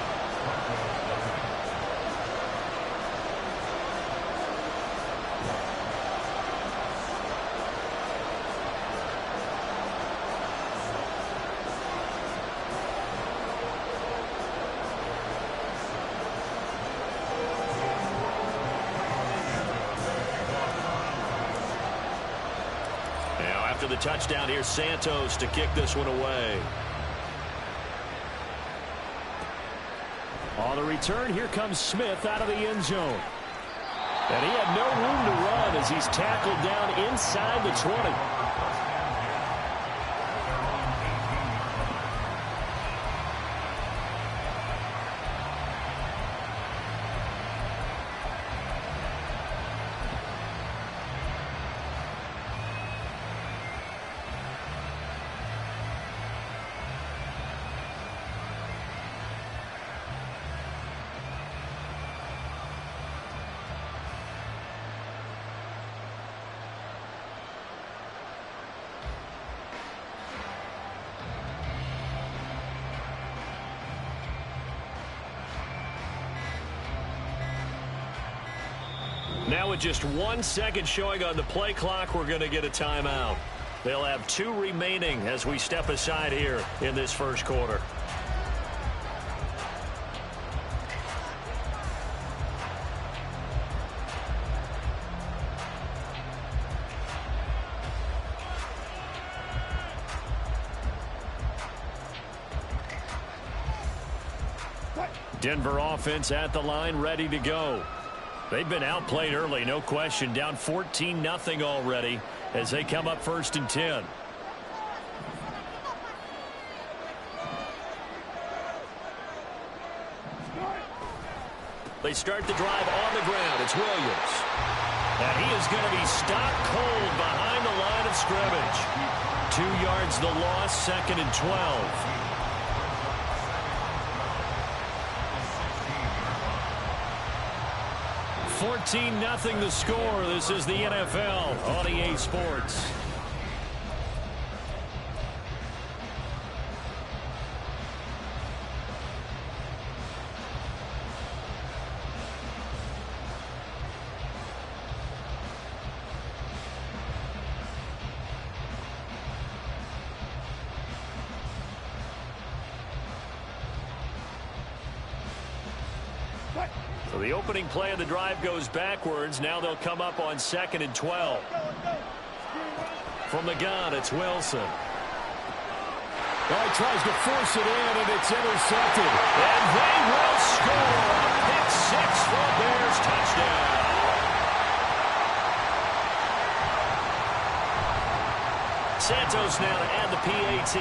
After the touchdown, here's Santos to kick this one away. On the return, here comes Smith out of the end zone. And he had no room to run as he's tackled down inside the 20. Now with just 1 second showing on the play clock, we're going to get a timeout. They'll have 2 remaining as we step aside here in this first quarter. Denver offense at the line, ready to go. They've been outplayed early, no question. Down 14-0 already as they come up 1st and 10. They start the drive on the ground. It's Williams. And he is going to be stopped cold behind the line of scrimmage. 2 yards the loss, 2nd and 12. 14-0 the score. This is the NFL on EA Sports. So the opening play of the drive goes backwards. Now they'll come up on 2nd and 12. From the gun, it's Wilson. Oh, he tries to force it in, and it's intercepted. And they will score a pick 6 for a Bears touchdown. Santos now to add the PAT.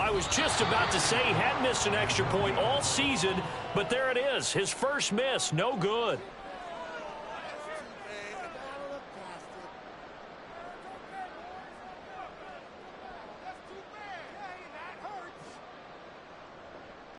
I was just about to say he hadn't missed an extra point all season, but there it is. His first miss, no good.